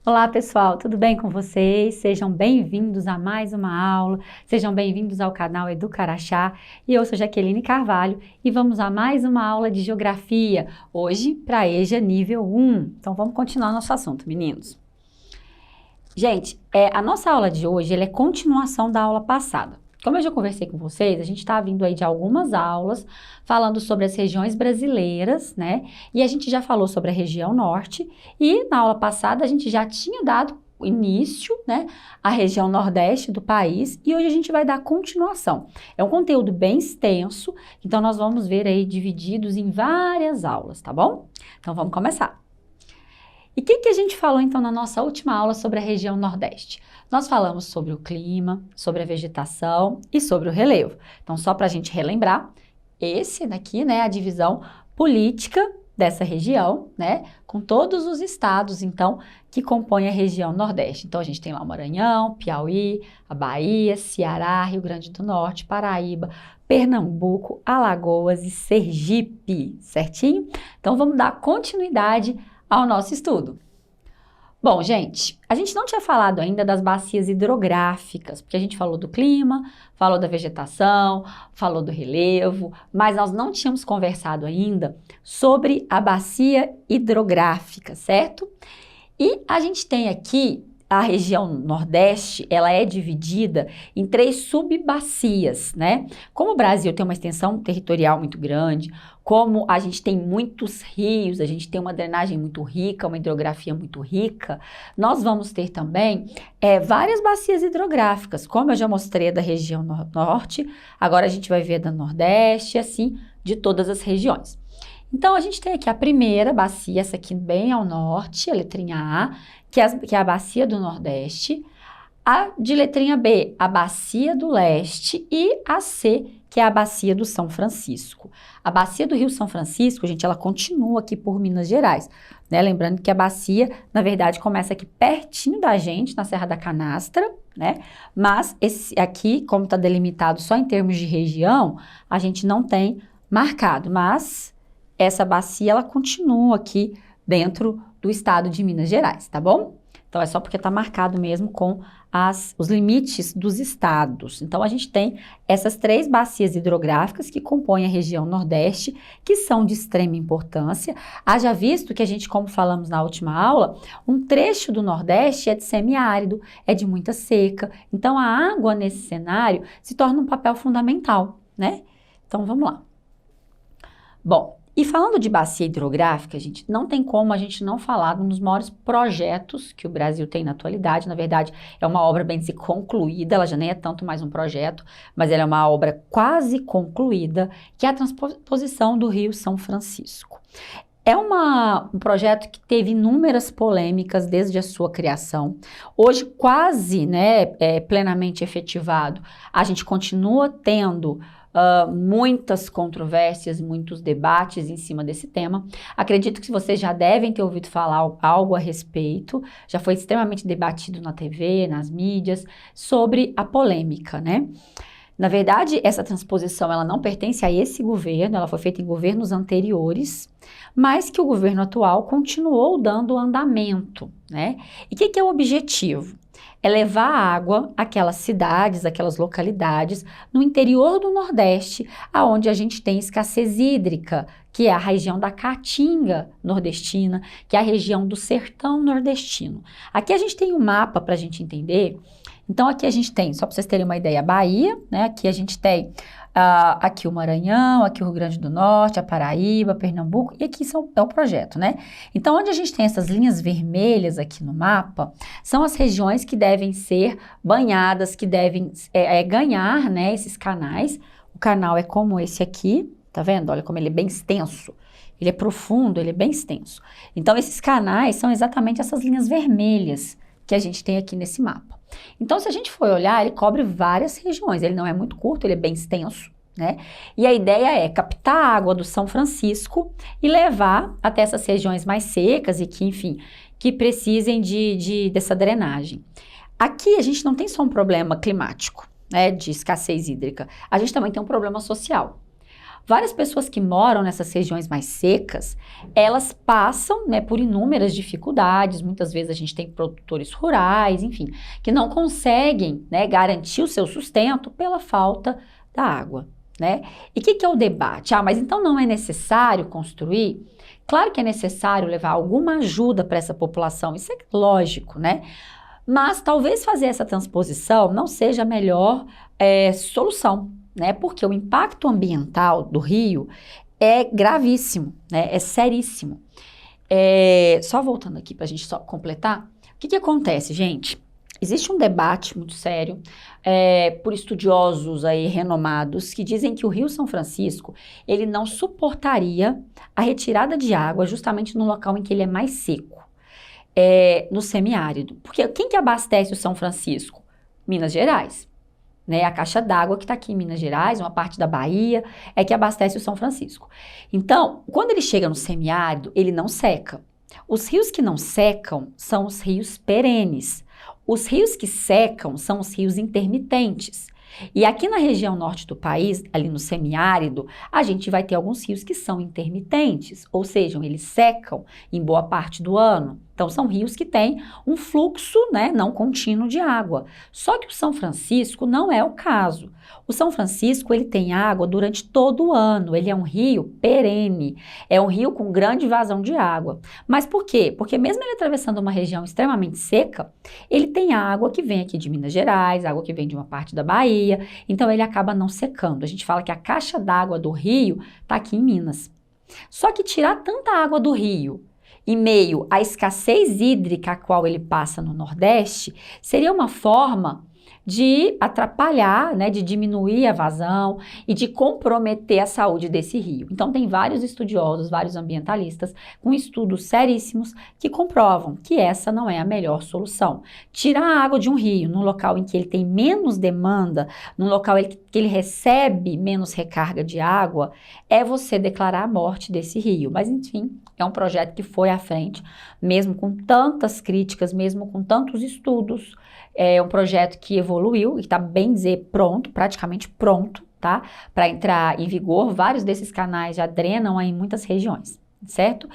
Olá pessoal, tudo bem com vocês? Sejam bem-vindos a mais uma aula, sejam bem-vindos ao canal Educarachá e eu sou Jaqueline Carvalho e vamos a mais uma aula de Geografia, hoje para a EJA nível 1. Então vamos continuar nosso assunto, meninos. Gente, a nossa aula de hoje ela é continuação da aula passada. Como eu já conversei com vocês, a gente está vindo aí de algumas aulas falando sobre as regiões brasileiras, né? E a gente já falou sobre a região norte e na aula passada a gente já tinha dado início, né, à região nordeste do país e hoje a gente vai dar continuação. É um conteúdo bem extenso, então nós vamos ver aí divididos em várias aulas, tá bom? Então vamos começar. E o que a gente falou então na nossa última aula sobre a região nordeste? Nós falamos sobre o clima, sobre a vegetação e sobre o relevo. Então, só para a gente relembrar, esse daqui, né, a divisão política dessa região, né, com todos os estados, então, que compõem a região nordeste. Então, a gente tem lá o Maranhão, Piauí, a Bahia, Ceará, Rio Grande do Norte, Paraíba, Pernambuco, Alagoas e Sergipe, certinho? Então, vamos dar continuidade ao nosso estudo. Bom, gente, a gente não tinha falado ainda das bacias hidrográficas, porque a gente falou do clima, falou da vegetação, falou do relevo, mas nós não tínhamos conversado ainda sobre a bacia hidrográfica, certo? E a gente tem aqui a região nordeste, ela é dividida em 3 subbacias, né? Como o Brasil tem uma extensão territorial muito grande, como a gente tem muitos rios, a gente tem uma drenagem muito rica, uma hidrografia muito rica, nós vamos ter também várias bacias hidrográficas, como eu já mostrei da região norte, agora a gente vai ver da nordeste, assim, de todas as regiões. Então, a gente tem aqui a primeira bacia, essa aqui bem ao norte, a letrinha A, que é a bacia do Nordeste, a de letrinha B, a bacia do Leste e a C, que é a bacia do São Francisco. A bacia do Rio São Francisco, gente, ela continua aqui por Minas Gerais, né? Lembrando que a bacia, na verdade, começa aqui pertinho da gente, na Serra da Canastra, né? Mas esse aqui, como está delimitado só em termos de região, a gente não tem marcado, mas essa bacia, ela continua aqui dentro do estado de Minas Gerais, tá bom? Então, é só porque está marcado mesmo com os limites dos estados. Então, a gente tem essas 3 bacias hidrográficas que compõem a região nordeste, que são de extrema importância. Haja visto que a gente, como falamos na última aula, um trecho do nordeste é de semiárido, é de muita seca. Então, a água nesse cenário se torna um papel fundamental, né? Então, vamos lá. Bom, e falando de bacia hidrográfica, gente, não tem como a gente não falar de um dos maiores projetos que o Brasil tem na atualidade. Na verdade, é uma obra bem dizer concluída, ela já nem é tanto mais um projeto, mas ela é uma obra quase concluída, que é a transposição do Rio São Francisco. É um projeto que teve inúmeras polêmicas desde a sua criação. Hoje, quase, né, plenamente efetivado, a gente continua tendo muitas controvérsias, muitos debates em cima desse tema. Acredito que vocês já devem ter ouvido falar algo a respeito, já foi extremamente debatido na TV, nas mídias, sobre a polêmica, né? Na verdade, essa transposição, ela não pertence a esse governo, ela foi feita em governos anteriores, mas que o governo atual continuou dando andamento, né? E o que é o objetivo? É levar água àquelas cidades, àquelas localidades no interior do Nordeste, aonde a gente tem escassez hídrica, que é a região da Caatinga nordestina, que é a região do sertão nordestino. Aqui a gente tem um mapa para a gente entender. Então, aqui a gente tem, só para vocês terem uma ideia, a Bahia, né? Aqui a gente tem aqui o Maranhão, aqui o Rio Grande do Norte, a Paraíba, Pernambuco, e aqui é o projeto, né? Então, onde a gente tem essas linhas vermelhas aqui no mapa, são as regiões que devem ser banhadas, que devem ganhar, né, esses canais. O canal é como esse aqui, tá vendo? Olha como ele é bem extenso. Ele é profundo, ele é bem extenso. Então, esses canais são exatamente essas linhas vermelhas que a gente tem aqui nesse mapa. Então, se a gente for olhar, ele cobre várias regiões, ele não é muito curto, ele é bem extenso, né? E a ideia é captar a água do São Francisco e levar até essas regiões mais secas e que, enfim, que precisem dessa drenagem. Aqui a gente não tem só um problema climático, né, de escassez hídrica, a gente também tem um problema social. várias pessoas que moram nessas regiões mais secas, elas passam, né, por inúmeras dificuldades. Muitas vezes a gente tem produtores rurais, enfim, que não conseguem, né, garantir o seu sustento pela falta da água, né? E o que é o debate? Ah, mas então não é necessário construir? Claro que é necessário levar alguma ajuda para essa população, isso é lógico, né? Mas talvez fazer essa transposição não seja a melhor solução, né? Porque o impacto ambiental do rio é gravíssimo, né? É seríssimo. Só voltando aqui para a gente só completar, o que acontece, gente? Existe um debate muito sério por estudiosos aí renomados que dizem que o Rio São Francisco, ele não suportaria a retirada de água justamente no local em que ele é mais seco, no semiárido. Porque quem que abastece o São Francisco? Minas Gerais, né? A caixa d'água que está aqui em Minas Gerais, uma parte da Bahia, é que abastece o São Francisco. Então, quando ele chega no semiárido, ele não seca. Os rios que não secam são os rios perenes. Os rios que secam são os rios intermitentes. E aqui na região norte do país, ali no semiárido, a gente vai ter alguns rios que são intermitentes, ou seja, eles secam em boa parte do ano. Então, são rios que têm um fluxo, né, não contínuo de água. Só que o São Francisco não é o caso. O São Francisco, ele tem água durante todo o ano. Ele é um rio perene. É um rio com grande vazão de água. Mas por quê? Porque mesmo ele atravessando uma região extremamente seca, ele tem água que vem aqui de Minas Gerais, água que vem de uma parte da Bahia. Então, ele acaba não secando. A gente fala que a caixa d'água do rio está aqui em Minas. Só que tirar tanta água do rio em meio à escassez hídrica a qual ele passa no Nordeste, seria uma forma de atrapalhar, né, de diminuir a vazão e de comprometer a saúde desse rio. Então, tem vários estudiosos, vários ambientalistas, com estudos seríssimos que comprovam que essa não é a melhor solução. Tirar a água de um rio num local em que ele tem menos demanda, num local que ele recebe menos recarga de água, é você declarar a morte desse rio. Mas, enfim, é um projeto que foi à frente, mesmo com tantas críticas, mesmo com tantos estudos. É um projeto que evoluiu e está, bem dizer, pronto, praticamente pronto, tá? Para entrar em vigor. Vários desses canais já drenam aí em muitas regiões, certo?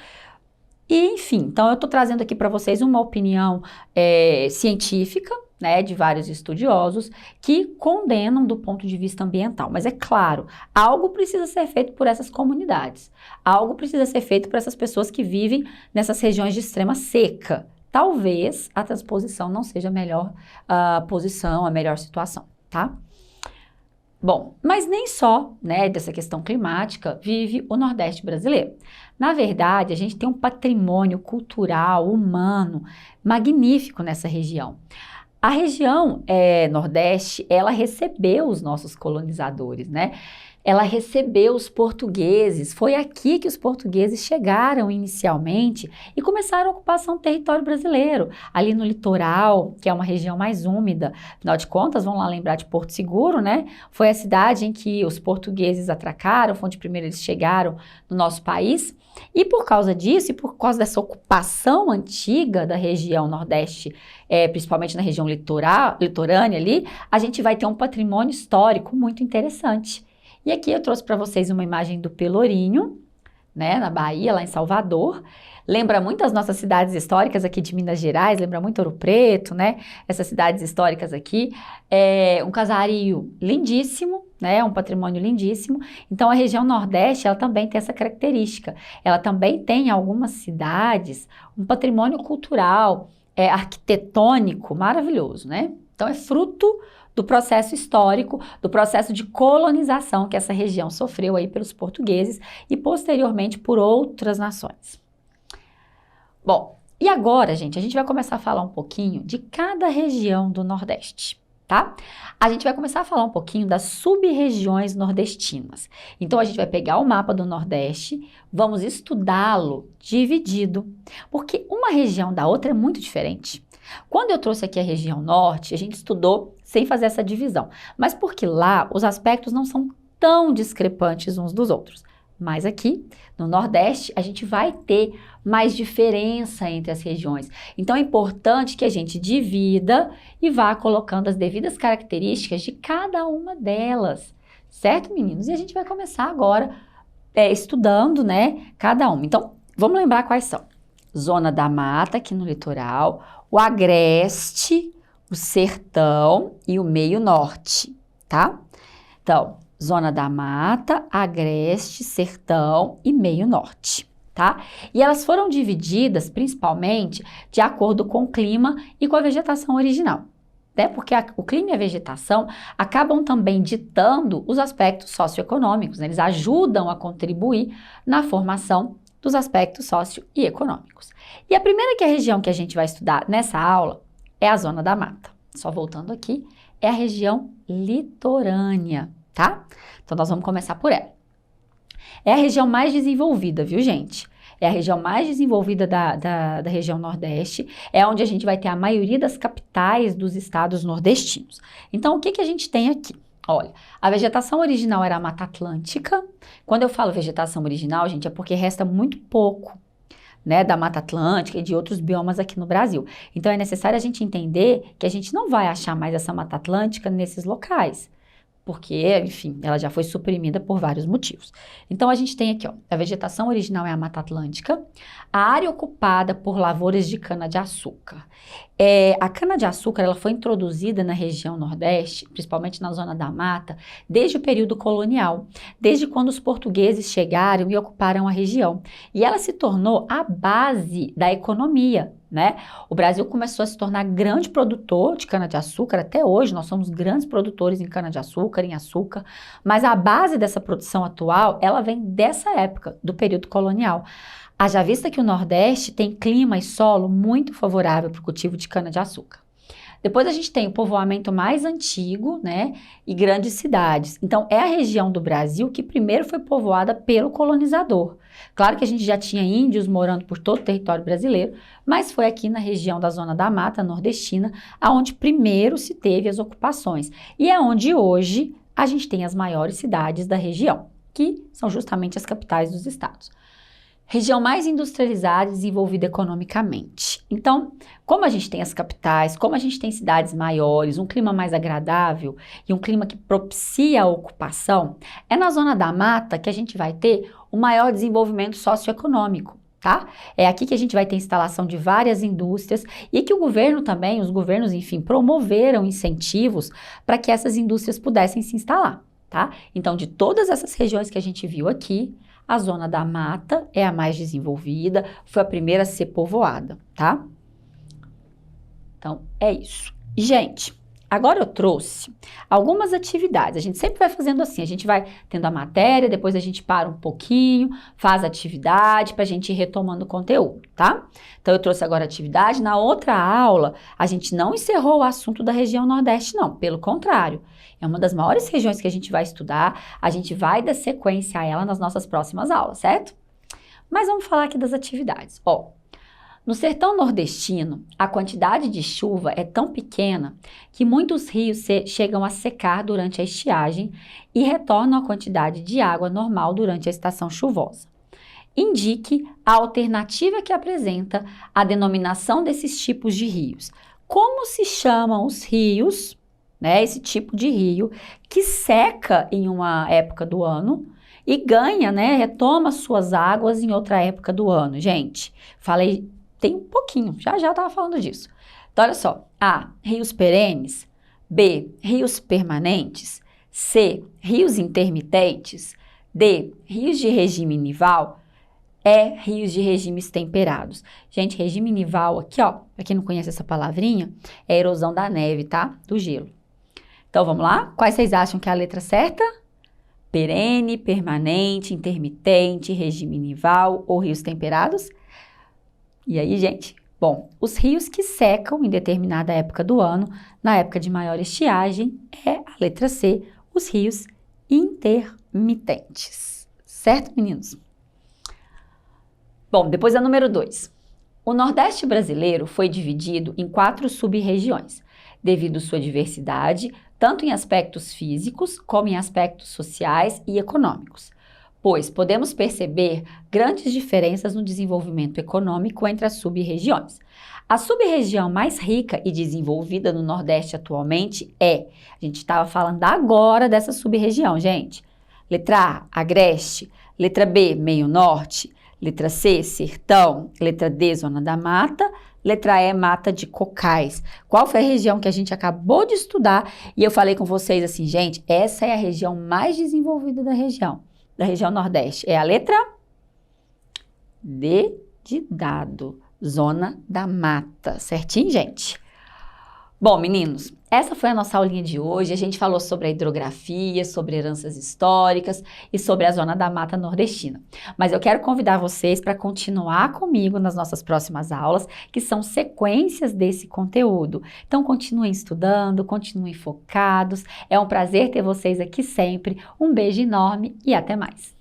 E, enfim, então eu estou trazendo aqui para vocês uma opinião científica, né, de vários estudiosos que condenam do ponto de vista ambiental. Mas é claro, algo precisa ser feito por essas comunidades. Algo precisa ser feito por essas pessoas que vivem nessas regiões de extrema seca. Talvez a transposição não seja a melhor posição, a melhor situação, tá? Bom, mas nem só, né, dessa questão climática vive o Nordeste brasileiro. Na verdade, a gente tem um patrimônio cultural, humano, magnífico nessa região. A região Nordeste, ela recebeu os nossos colonizadores, né? Ela recebeu os portugueses. Foi aqui que os portugueses chegaram inicialmente e começaram a ocupação do território brasileiro, ali no litoral, que é uma região mais úmida. Afinal de contas, vamos lá lembrar de Porto Seguro, né? Foi a cidade em que os portugueses atracaram, foi onde primeiro eles chegaram no nosso país. E por causa disso, e por causa dessa ocupação antiga da região Nordeste, principalmente na região litorânea ali, a gente vai ter um patrimônio histórico muito interessante. E aqui eu trouxe para vocês uma imagem do Pelourinho, né, na Bahia, lá em Salvador. Lembra muito as nossas cidades históricas aqui de Minas Gerais, lembra muito Ouro Preto, né? Essas cidades históricas aqui. Um casario lindíssimo, né? Um patrimônio lindíssimo. Então, a região Nordeste, ela também tem essa característica. Ela também tem, em algumas cidades, um patrimônio cultural, arquitetônico maravilhoso, né? Então, é fruto do processo histórico, do processo de colonização que essa região sofreu aí pelos portugueses e posteriormente por outras nações. Bom, e agora, gente, a gente vai começar a falar um pouquinho de cada região do Nordeste, tá? A gente vai começar a falar um pouquinho das sub-regiões nordestinas. Então, a gente vai pegar o mapa do Nordeste, vamos estudá-lo dividido, porque uma região da outra é muito diferente. Quando eu trouxe aqui a região Norte, a gente estudou sem fazer essa divisão, mas porque lá os aspectos não são tão discrepantes uns dos outros. Mas aqui, no Nordeste, a gente vai ter mais diferença entre as regiões. Então, é importante que a gente divida e vá colocando as devidas características de cada uma delas, Certo, meninos? E a gente vai começar agora estudando, né, cada uma. Então, vamos lembrar quais são. Zona da mata, aqui no litoral, o agreste, o sertão e o meio norte, tá? Então, zona da mata, agreste, sertão e meio norte, tá? E elas foram divididas principalmente de acordo com o clima e com a vegetação original, né? Porque o clima e a vegetação acabam também ditando os aspectos socioeconômicos, né? Eles ajudam a contribuir na formação dos aspectos socio e econômicos. E a primeira região que a gente vai estudar nessa aula é a zona da mata. Só voltando aqui, é a região litorânea, tá? Então, nós vamos começar por ela. É a região mais desenvolvida, viu, gente? É a região mais desenvolvida da região Nordeste, é onde a gente vai ter a maioria das capitais dos estados nordestinos. Então, o que a gente tem aqui? Olha, a vegetação original era a Mata Atlântica. Quando eu falo vegetação original, gente, é porque resta muito pouco, né, da Mata Atlântica e de outros biomas aqui no Brasil. Então, é necessário a gente entender que a gente não vai achar mais essa Mata Atlântica nesses locais, porque, enfim, ela já foi suprimida por vários motivos. Então, a gente tem aqui, ó, a vegetação original é a Mata Atlântica, a área ocupada por lavouras de cana-de-açúcar. A cana-de-açúcar, ela foi introduzida na região Nordeste, principalmente na zona da mata, desde o período colonial, desde quando os portugueses chegaram e ocuparam a região. E ela se tornou a base da economia, né? O Brasil começou a se tornar grande produtor de cana-de-açúcar, até hoje nós somos grandes produtores em cana-de-açúcar, em açúcar, mas a base dessa produção atual, ela vem dessa época, do período colonial. Haja vista que o Nordeste tem clima e solo muito favorável para o cultivo de cana-de-açúcar. Depois a gente tem o povoamento mais antigo, né, e grandes cidades. Então, é a região do Brasil que primeiro foi povoada pelo colonizador. Claro que a gente já tinha índios morando por todo o território brasileiro, mas foi aqui na região da Zona da Mata Nordestina, aonde primeiro se teve as ocupações. E é onde hoje a gente tem as maiores cidades da região, que são justamente as capitais dos estados. Região mais industrializada e desenvolvida economicamente. Então, como a gente tem as capitais, como a gente tem cidades maiores, um clima mais agradável e um clima que propicia a ocupação, é na zona da mata que a gente vai ter o maior desenvolvimento socioeconômico, tá? É aqui que a gente vai ter instalação de várias indústrias e que o governo também, os governos, enfim, promoveram incentivos para que essas indústrias pudessem se instalar, tá? Então, de todas essas regiões que a gente viu aqui, a zona da mata é a mais desenvolvida, foi a primeira a ser povoada, tá? Então, é isso. E, gente, agora eu trouxe algumas atividades. A gente sempre vai fazendo assim, a gente vai tendo a matéria, depois a gente para um pouquinho, faz a atividade para a gente ir retomando o conteúdo, tá? Então, eu trouxe agora a atividade. Na outra aula, a gente não encerrou o assunto da região Nordeste, não. Pelo contrário, é uma das maiores regiões que a gente vai estudar, a gente vai dar sequência a ela nas nossas próximas aulas, certo? Mas vamos falar aqui das atividades. Ó, no sertão nordestino, a quantidade de chuva é tão pequena que muitos rios chegam a secar durante a estiagem e retornam a quantidade de água normal durante a estação chuvosa. Indique a alternativa que apresenta a denominação desses tipos de rios. Como se chamam os rios, né, esse tipo de rio, que seca em uma época do ano e ganha, né, retoma suas águas em outra época do ano. Gente, falei, tem um pouquinho, já estava falando disso. Então, olha só. A, rios perenes. B, rios permanentes. C, rios intermitentes. D, rios de regime nival. E, rios de regimes temperados. Gente, regime nival aqui, ó, para quem não conhece essa palavrinha, é a erosão da neve, tá? Do gelo. Então, vamos lá? Quais vocês acham que é a letra certa? Perene, permanente, intermitente, regime nival ou rios temperados? E aí, gente? Bom, os rios que secam em determinada época do ano, na época de maior estiagem, é a letra C, os rios intermitentes. Certo, meninos? Bom, depois a número 2. O Nordeste brasileiro foi dividido em 4 sub-regiões, devido à sua diversidade, tanto em aspectos físicos como em aspectos sociais e econômicos. pois podemos perceber grandes diferenças no desenvolvimento econômico entre as sub-regiões. A sub-região mais rica e desenvolvida no Nordeste atualmente a gente estava falando agora dessa sub-região, gente. Letra A, Agreste. Letra B, Meio Norte. Letra C, Sertão. Letra D, Zona da Mata. Letra E, Mata de Cocais. Qual foi a região que a gente acabou de estudar? E eu falei com vocês assim, gente, essa é a região mais desenvolvida da região Nordeste. É a letra D de dado. Zona da Mata. Certinho, gente? Bom, meninos, essa foi a nossa aulinha de hoje. A gente falou sobre a hidrografia, sobre heranças históricas e sobre a Zona da Mata Nordestina. Mas eu quero convidar vocês para continuar comigo nas nossas próximas aulas, que são sequências desse conteúdo. Então, continuem estudando, continuem focados. É um prazer ter vocês aqui sempre. Um beijo enorme e até mais.